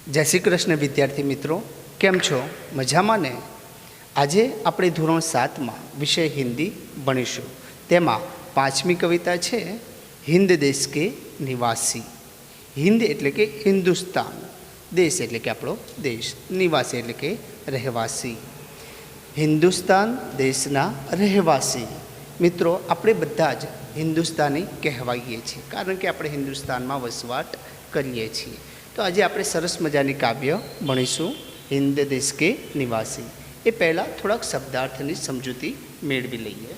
जय श्री कृष्ण विद्यार्थी मित्रों, केम छो? मजामां ने? आजे आपणे धोरण 7 में विषय हिंदी भणीशुं। तेमां 5मी कविता छे हिंद देश के निवासी। हिंद एटले के हिंदुस्तान, देश एटले के आपणो देश, निवासी एटले के रहेवासी। हिंदुस्तान देशना रहेवासी। मित्रों, आपणे बधा ज हिंदुस्तानी कहेवाईए छीए, कारण के आपणे हिंदुस्तान में वसवाट करीए छीए। तो आज आप सरस मजानी काव्य भणीशुं हिंद देश के निवासी। ए पहला थोड़ा शब्दार्थनी समझूती मेळवी लईए।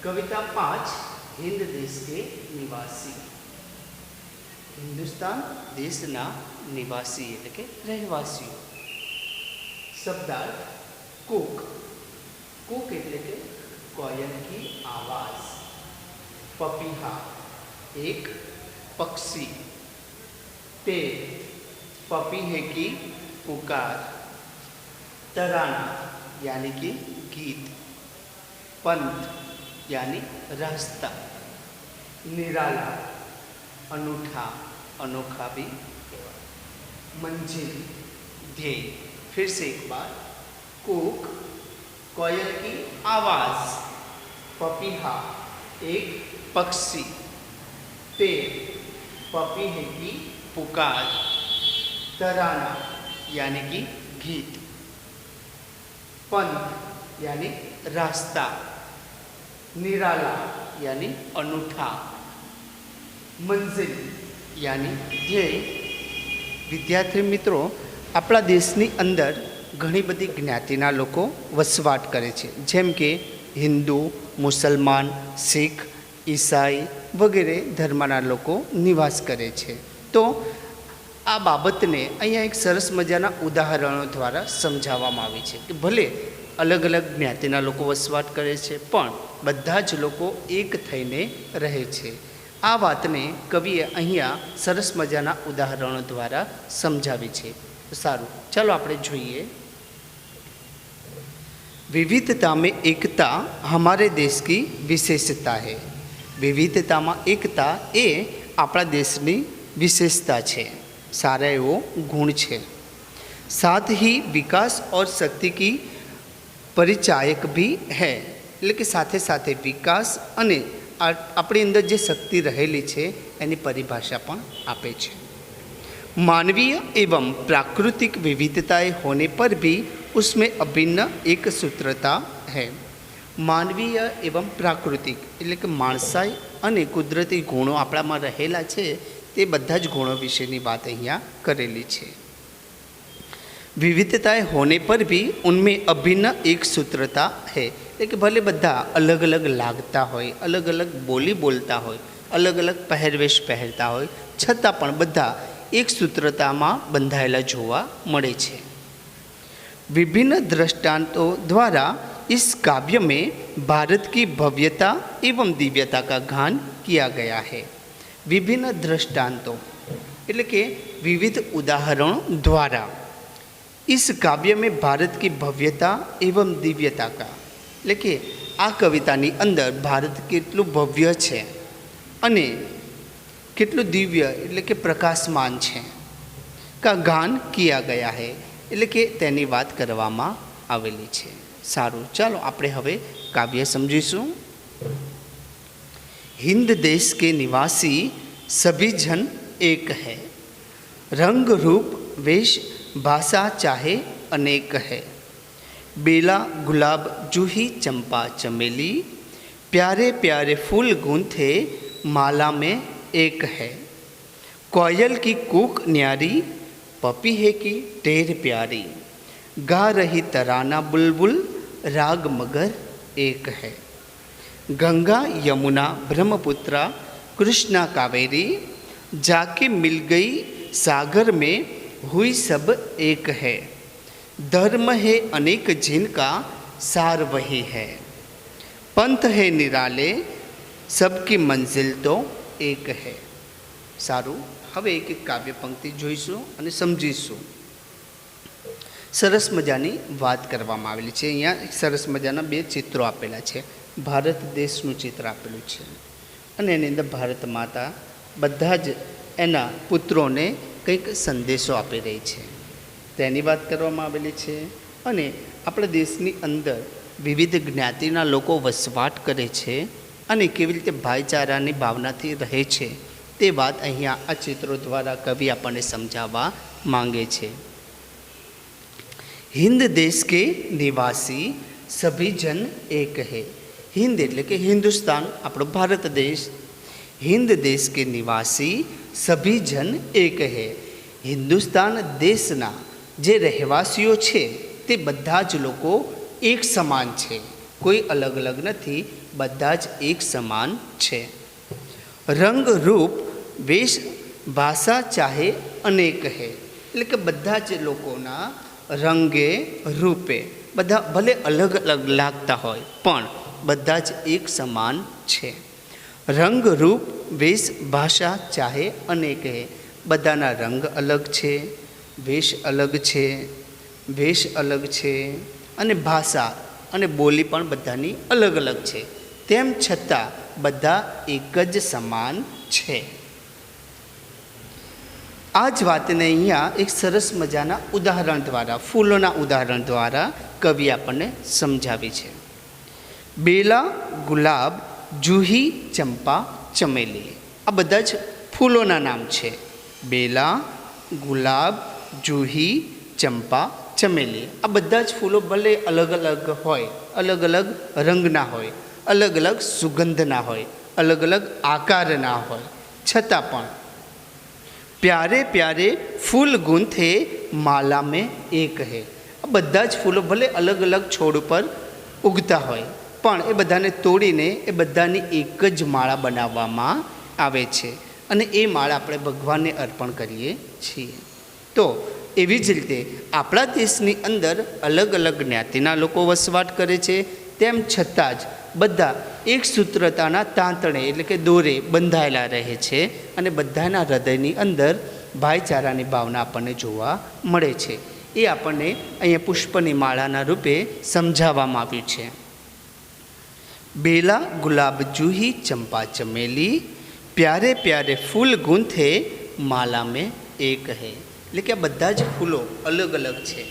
कविता 5 हिंद देश के निवासी। हिंदुस्तान देशना निवासी एटले के रहेवासीओ। शब्दार्थ कूक। कूक एटले के कोयल की आवाज। पपीहा एक पक्षी। पेड़ पपीहे की पुकार। तराना यानी कि गीत। पंथ यानी रास्ता। निराला अनूठा, अनोखा भी। मंजिल ध्येय। फिर से एक बार, कूक कोयल की आवाज। पपीहा एक पक्षी। पेड़ पपीहे की पुकार। तराना यानी कि गीत। पंथ यानी रास्ता। निराला यानी अनूठा। मंजिल यानी ध्येय। विद्यार्थी मित्रों, अपना देशनी अंदर घणी बधी ज्ञातिना लोको वसवाट करे छे, जेम के हिंदू, मुसलमान, सिख, ईसाई वगैरह धर्मना लोको निवास करे छे। तो आ बाबतने अहींया एक सरस मजाना उदाहरणों द्वारा समझाववामां आवी छे कि भले अलग अलग ज्ञातिना लोको वसवाट करे छे, पण बधा ज लोको एक थईने रहे छे। आ वातने कविए अहींया सरस मजाना उदाहरणों द्वारा समझावी छे। सारूं, चलो आपणे जोईए। विविधता में एकता हमारे देश की विशेषता है। विविधता में एकता ए अपना देशनी विशेषता है, सारा एवो गुण है। साथ ही विकास और शक्ति की परिचायक भी है, એટલે કે સાથે સાથે વિકાસ અને આપણી અંદર જે શક્તિ રહેલી છે એની પરિભાષા પણ આપે છે। मानवीय एवं प्राकृतिक विविधताएं होने पर भी उसमें अभिन्न एक सूत्रता है। मानवीय एवं प्राकृतिक એટલે કે માણસાઈ અને કુદરતી ગુણો આપણામાં રહેલા છે, તે બધા જ ગુણો વિશેની વાત અહીંયા કરેલી છે। विविधताएं होने पर भी उनमें अभिन्न एक सूत्रता है, એટલે કે ભલે બધા अलग अलग लागता होय, अलग अलग बोली बोलता होय, अलग अलग पहरवेश पहरता होय, छतां पण બધા एक सूत्रतामां बंधाયેલા જોવા મળે છે। विभिन्न दृष्टांतों द्वारा इस काव्य में भारत की भव्यता एवं दिव्यता का गान किया गया है। विभिन्न दृष्टांतों એટલે કે विविध उदाहरणों द्वारा इस काव्य में भारत की भव्यता एवं दिव्यता का એટલે કે આ કવિતાની અંદર ભારત કેટલું ભવ્ય છે અને કેટલું દિવ્ય એટલે કે પ્રકાશમાન છે का गान किया गया है, એટલે કે તેની વાત કરવામાં આવેલી છે। सारू, चलो આપણે હવે કાવ્ય સમજીશું। हिंद देश के निवासी सभी जन एक है। रंग रूप वेश भाषा चाहे अनेक है। बेला गुलाब जूही चंपा चमेली, प्यारे प्यारे फूल गूंथे माला में एक है। कोयल की कूक न्यारी, पपीहे की टेर प्यारी, गा रही तराना बुलबुल, राग मगर एक है। गंगा यमुना ब्रह्मपुत्रा कृष्णा कावेरी, जाके मिल गई सागर में हुई सब एक है। धर्म है अनेक जिनका सार वही है। पंथ है निराले सबकी मंजिल तो एक है। सारू, હવે એક એક કાવ્ય પંક્તિ જોઈશું અને સમજીશું। સરસ મજાની વાત કરવામાં આવેલી છે। અહીંયા સરસ મજાના બે ચિત્રો આપેલા છે। ભારત દેશનું ચિત્ર આપેલું છે અને એની અંદર ભારત માતા બધા જ એના પુત્રોને કંઈક સંદેશો આપી રહી છે, તેની વાત કરવામાં આવેલી છે. અને આપણા દેશની અંદર વિવિધ જ્ઞાતિના લોકો વસવાટ કરે છે અને કેવી રીતે ભાઈચારાની ભાવનાથી રહે છે તે વાત અહીંયા આ ચિત્રો દ્વારા કવિ આપણને સમજાવવા માંગે છે. હિન્દ દેશ કે નિવાસી સભી જન એક હૈ. હિન્દ એટલે કે હિન્દુસ્તાન, આપણો ભારત દેશ. હિન્દ દેશ કે નિવાસી સભી જન એક હૈ. હિન્દુસ્તાન દેશના જે રહેવાસીઓ છે તે બધા જ લોકો એક સમાન છે, કોઈ અલગ અલગ નથી, બધા જ એક સમાન છે. રંગ રૂપ વેશ ભાષા ચાહે અનેક હૈ. એટલે કે બધા જ લોકોના રંગે રૂપે બધા ભલે અલગ અલગ લાગતા હોય પણ બધા જ એક સમાન છે. રંગ રૂપ વેશ ભાષા ચાહે અનેક હૈ. બધાના રંગ અલગ છે, વેશ અલગ છે, વેશ અલગ છે અને ભાષા અને બોલી પણ બધાની અલગ અલગ છે, તેમ છતાં બધા એક જ સમાન છે. આ જ વાતને અહીંયા એક સરસ મજાના ઉદાહરણ દ્વારા, ફૂલોના ઉદાહરણ દ્વારા કવિ આપણને સમજાવી છે. બેલા, ગુલાબ, જુહી, ચંપા, ચમેલી, આ બધા જ ફૂલોના નામ છે. બેલા, ગુલાબ, જુહી, ચંપા, ચમેલી, આ બધા જ ફૂલો ભલે અલગ અલગ હોય, અલગ અલગ રંગના હોય, અલગ અલગ સુગંધના હોય, અલગ અલગ આકારના હોય, છતાં પણ પ્યારે પ્યારે ફૂલ ગૂંથે માલા મેં એક હૈ. આ બધા જ ફૂલો ભલે અલગ અલગ છોડ ઉપર ઉગતા હોય પણ એ બધાને તોડીને એ બધાની એક જ માળા બનાવવામાં આવે છે અને એ માળા આપણે ભગવાનને અર્પણ કરીએ છીએ. તો એવી જ રીતે આપણા દેશની અંદર અલગ અલગ જ્ઞાતિના લોકો વસવાટ કરે છે, તેમ છતાં જ બધા એક સૂત્રતાના તાંતણે એટલે કે દોરે બંધાયેલા રહે છે અને બધાના હૃદયની અંદર ભાઈચારાની ભાવના આપણને જોવા મળે છે. એ આપણને અહીંયા પુષ્પની માળાના રૂપે સમજાવવામાં આવ્યું છે. બેલા, ગુલાબ, જુહી, ચંપા, ચમેલી, પ્યારે પ્યારે ફૂલ ગૂંથે માલા મેં એક હૈ. એટલે કે આ બધા જ ફૂલો અલગ અલગ છે,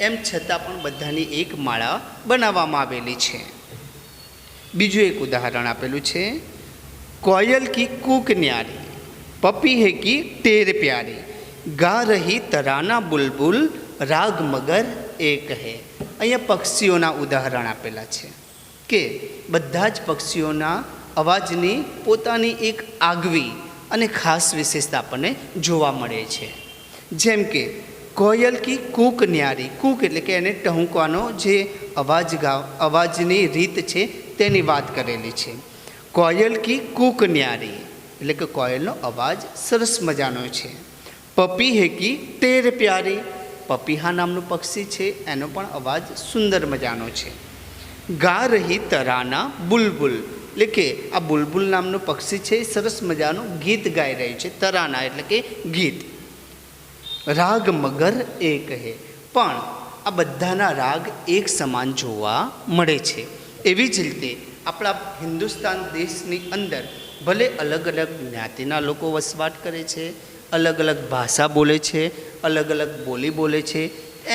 એમ છતાં પણ બધાની એક માળા બનાવવામાં આવેલી છે. બીજું એક ઉદાહરણ આપેલું છે. કોયલ કી કૂક ન્યારી, પપી હે કી ટેર પ્યારી, ગા રહી તરાના બુલબુલ, રાગ મગર એક હૈ. અહીંયા પક્ષીઓના ઉદાહરણ આપેલા છે કે બધા જ પક્ષીઓના અવાજની પોતાની એક આગવી અને ખાસ વિશેષતા આપણને જોવા મળે છે. જેમ કે કોયલ કી કૂક ન્યારી, કૂક એટલે કે એને ટહુકવાનો જે અવાજની રીત છે તેની વાત કરેલી છે. કોયલ કી કૂક ન્યારી એટલે કે કોયલનો અવાજ સરસ મજાનો છે. પપી હે કી ટેર પ્યારી, પપીહા નામનું પક્ષી છે, એનો પણ અવાજ સુંદર મજાનો છે. ગા રહી તરાના બુલબુલ એટલે કે આ બુલબુલ નામનું પક્ષી છે, સરસ મજાનું ગીત ગાઈ રહ્યું છે, તરાના એટલે કે ગીત. રાગ મગર એક હૈ, પણ આ બધાના રાગ એક સમાન જોવા મળે છે. એવી જ રીતે આપણા હિન્દુસ્તાન દેશની અંદર ભલે અલગ અલગ જ્ઞાતિના લોકો વસવાટ કરે છે, અલગ અલગ ભાષા બોલે છે, અલગ અલગ બોલી બોલે છે,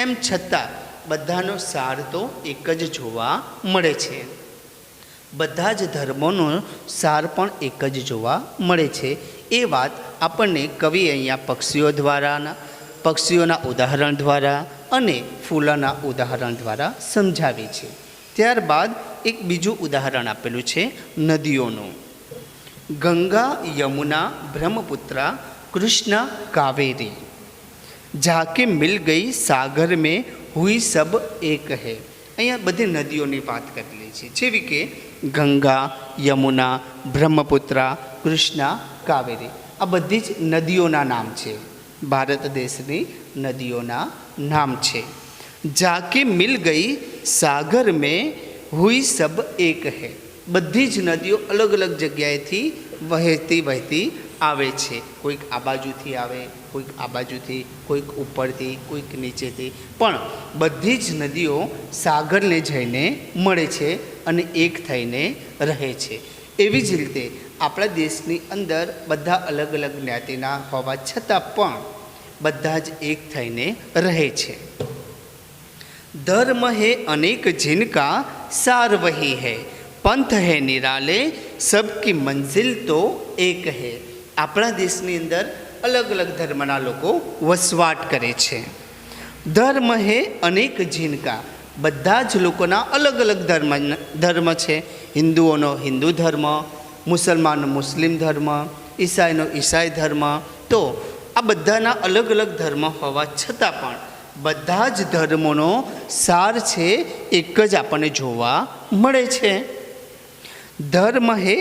એમ છતાં બધાનો સાર તો એક જ જોવા મળે છે. બધા જ ધર્મોનો સાર પણ એક જ જોવા મળે છે. એ વાત આપણને કવિ અહીંયા પક્ષીઓના ઉદાહરણ દ્વારા અને ફૂલોના ઉદાહરણ દ્વારા સમજાવી છે. ત્યારબાદ એક બીજું ઉદાહરણ આપેલું છે નદીઓનું. ગંગા, યમુના, બ્રહ્મપુત્રા, કૃષ્ણ, કાવેરી, જાકે મિલ ગઈ સાગર મેં હુઈ સબ એક હૈ. અહીંયા બધી નદીઓની વાત કરેલી છે, જેવી કે ગંગા, યમુના, બ્રહ્મપુત્રા, કૃષ્ણા, કાવેરી, આ બધી જ નદીઓના નામ છે, ભારત દેશની નદીઓના નામ છે. જાકે મિલ ગઈ સાગર મેં હુઈ સબ એક હૈ. બધી જ નદીઓ અલગ અલગ જગ્યાએથી વહેતી આવે છે. કોઈક આ બાજુથી આવે, કોઈક આ બાજુથી, કોઈક ઉપરથી, કોઈક નીચેથી, પણ બધી જ નદીઓ સાગરને જઈને મળે છે અને એક થઈને રહે છે. એવી જ રીતે આપણા દેશની અંદર બધા અલગ અલગ જ્ઞાતિના હોવા છતાં પણ બધા જ એક થઈને રહે છે। धर्म है अनेक जिनका सार वही है, पंथ है निराले सबकी मंजिल तो एक है। આપણા દેશની અંદર અલગ અલગ ધર્મના લોકો વસવાટ કરે છે। ધર્મ હે અનેક જીનકા, બધા જ લોકોના અલગ અલગ ધર્મ છે। હિન્દુઓનો હિન્દુ ધર્મ, મુસલમાનનો મુસ્લિમ ધર્મ, ઈસાઈનો ઈસાઈ ધર્મ। તો આ બધાના અલગ અલગ ધર્મ હોવા છતાં પણ બધા જ ધર્મોનો સાર છે એક જ આપણને જોવા મળે છે। ધર્મ હે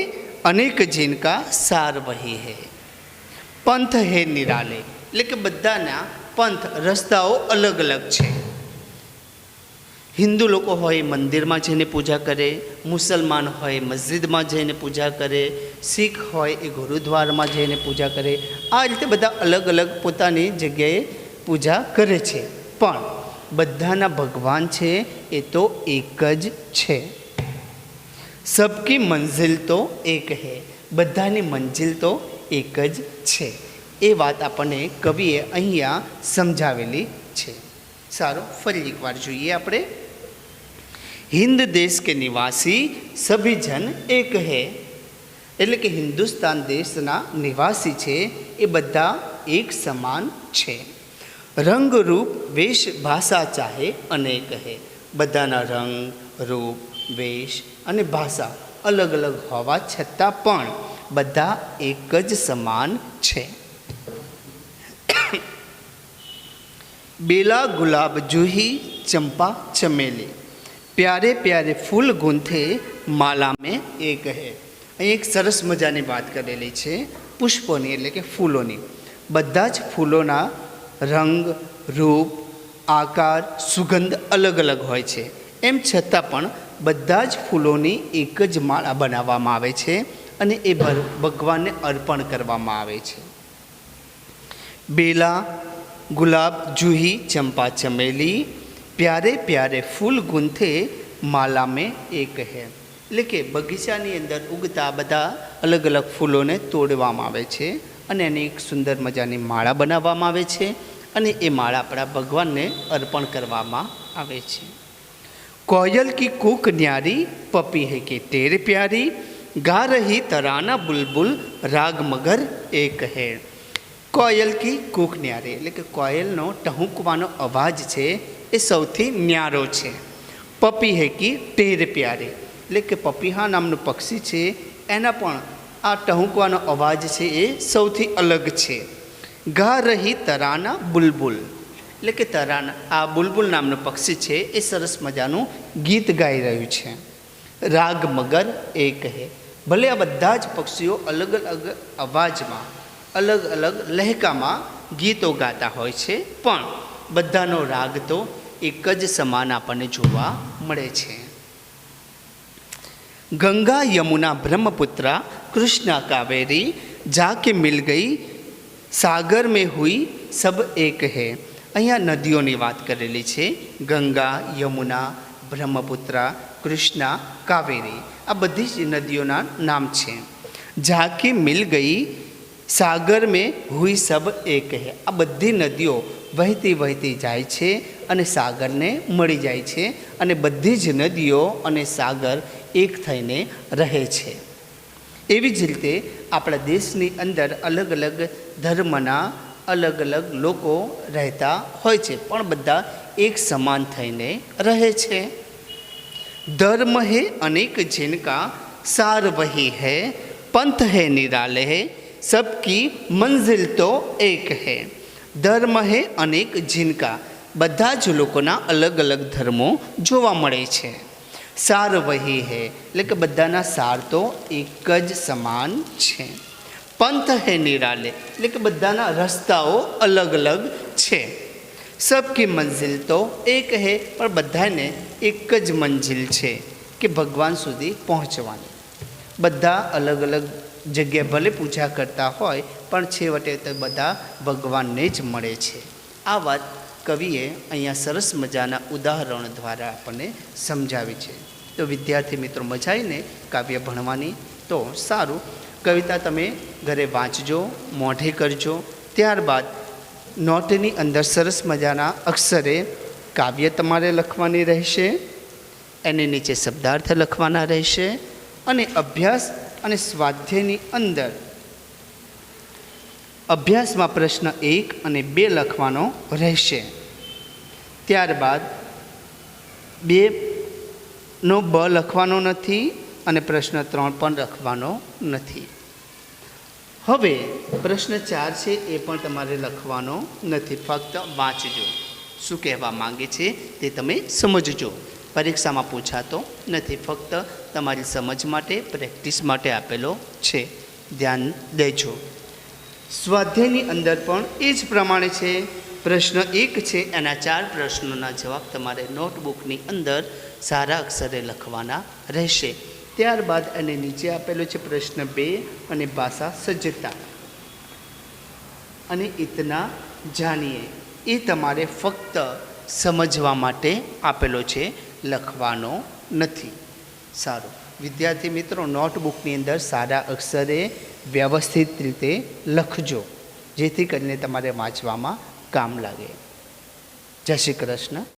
અનેક જીનકા સાર વહી હે, પંથ હે નિરાલે, એટલે કે બધાના પંથ રસ્તાઓ અલગ અલગ છે। હિન્દુ લોકો હોય મંદિરમાં જઈને પૂજા કરે, મુસલમાન હોય મસ્જિદમાં જઈને પૂજા કરે, શીખ હોય એ ગુરુદ્વારમાં જઈને પૂજા કરે। આ રીતે બધા અલગ અલગ પોતાની જગ્યાએ પૂજા કરે છે, પણ બધાના ભગવાન છે એ તો એક જ છે। સબકી મંજિલ તો એક હૈ, બધાની મંજિલ તો એક જ છે। એ વાત આપણને કવિએ અહીંયા સમજાવેલી છે। સારું, ફરી એકવાર જોઈએ આપણે। हिंद देश के निवासी सभी जन एक है, એટલે કે હિન્દુસ્તાન દેશના નિવાસી છે એ બધા એક સમાન છે। રંગ રૂપ વેશ ભાષા ચાહે અનેક હૈ, બધાના રંગ રૂપ વેશ અને ભાષા અલગ અલગ હોવા છતાં પણ બધા એક જ સમાન છે। बेला गुलाब जूही चंपा चमेली, प्यारे प्यारे फूल गूंथे माला में एक है। અહીં એક સરસ મજાની વાત કરેલી છે પુષ્પોની, એટલે કે ફૂલોની। બધા જ ફૂલોના રંગ રૂપ આકાર સુગંધ અલગ અલગ હોય છે, એમ છતાં પણ બધા જ ફૂલોની એક જ માળા બનાવવામાં આવે છે અને એ ભગવાનને અર્પણ કરવામાં આવે છે। બેલા गुलाब जूही चंपा चमेली, प्यारे प्यारे फूल गूंथे माला में एक है, એટલે કે બગીચાની અંદર ઉગતા બધા અલગ અલગ ફૂલોને તોડવામાં આવે છે અને એની એક સુંદર મજાની માળા બનાવવામાં આવે છે અને એ માળા આપણા ભગવાનને અર્પણ કરવામાં આવે છે। कोयल की कूक न्यारी पपी है कि तेरे प्यारी, गा रही तराना बुलबुल राग मगर एक है। કોયલ કી કૂક ન્યારે, એટલે કે કોયલનો ટહુકવાનો અવાજ છે એ સૌથી ન્યારો છે। પપી હે કી ટેર પ્યારે, એટલે કે પપીહા નામનું પક્ષી છે એના પણ આ ટહુકવાનો અવાજ છે એ સૌથી અલગ છે। ગા રહી તરાના બુલબુલ, એટલે કે તરાના આ બુલબુલ નામનું પક્ષી છે એ સરસ મજાનું ગીત ગાઈ રહ્યું છે। રાગ મગર એક હે, ભલે આ બધા જ પક્ષીઓ અલગ અલગ અવાજમાં અલગ અલગ લહેકામાં ગીતો ગાતા હોય છે, પણ બધાનો રાગ તો એક જ સમાન આપણને જોવા મળે છે। ગંગા યમુના બ્રહ્મપુત્રા કૃષ્ણા કાવેરી, જાકે મિલ ગઈ સાગર મેં હુઈ સબ એક હૈ। અહીંયા નદીઓની વાત કરેલી છે। ગંગા યમુના બ્રહ્મપુત્રા કૃષ્ણા કાવેરી આ બધી જ નદીઓના નામ છે। જાકે મિલ ગઈ સાગર મેં હુઈ સબ એક હૈ, આ બધી નદીઓ વહેતી વહેતી જાય છે અને સાગરને મળી જાય છે અને બધી જ નદીઓ અને સાગર એક થઈને રહે છે। એવી જ રીતે આપણા દેશની અંદર અલગ અલગ ધર્મના અલગ અલગ લોકો રહેતા હોય છે, પણ બધા એક સમાન થઈને રહે છે। ધર્મ હે અનેક जिनका सार वही है, पंथ है निराले है सबकी मंजिल तो एक है। ધર્મ હે અનેક जिनका, બધા જ લોકોના અલગ અલગ ધર્મો જોવા મળે છે। સાર વહી હે, એટલે કે બધાના સાર તો એક જ સમાન છે। પંથ હે નિરાલે, એટલે કે બધાના રસ્તાઓ અલગ અલગ છે। સબકી મંજિલ તો એક હે, પણ બધાને એક જ મંજિલ છે કે ભગવાન સુધી પહોંચવાની। બધા અલગ અલગ જગ્યાએ ભલે પૂજા કરતા હોય પણ છેવટે તો બધા ભગવાનને જ મળે છે। આ વાત કવિએ અહીંયા સરસ મજાના ઉદાહરણો દ્વારા આપણને સમજાવી છે। તો વિદ્યાર્થી મિત્રો, મજા આવીને કાવ્ય ભણવાની? તો સારું, કવિતા તમે ઘરે વાંચજો, મોઢે કરજો. ત્યારબાદ નોટની અંદર સરસ મજાના અક્ષરે કાવ્ય તમારે લખવાની રહેશે, એની નીચે શબ્દાર્થ લખવાના રહેશે, અને અભ્યાસ અને સ્વાધ્યાયની અંદર અભ્યાસમાં પ્રશ્ન 1 અને 2 લખવાનો રહેશે. ત્યારબાદ 2નો બ લખવાનો નથી અને પ્રશ્ન 3 પણ લખવાનો નથી. હવે પ્રશ્ન 4 છે એ પણ તમારે લખવાનો નથી, ફક્ત વાંચજો. શું કહેવા માંગે છે તે તમે સમજજો. પરીક્ષામાં પૂછાતો નથી, ફક્ત તમારી સમજ માટે, પ્રેક્ટિસ માટે આપેલો છે. ધ્યાન દેજો. સ્વાધ્યાયની અંદર પણ એ જ પ્રમાણે છે. પ્રશ્ન 1 છે, એના 4 પ્રશ્નોના જવાબ તમારે નોટબુકની અંદર સારા અક્ષરે લખવાના રહેશે. ત્યારબાદ એને નીચે આપેલો છે પ્રશ્ન 2 અને ભાષા સજ્જતા અને ઇતના જાણીએ. એ તમારે ફક્ત સમજવા માટે આપેલો છે, લખવાનો નથી. સારું વિદ્યાર્થી મિત્રો, નોટબુકની અંદર સારા અક્ષરે વ્યવસ્થિત રીતે લખજો, જેથી કરીને તમારે વાંચવામાં કામ લાગે. જય શ્રી કૃષ્ણ.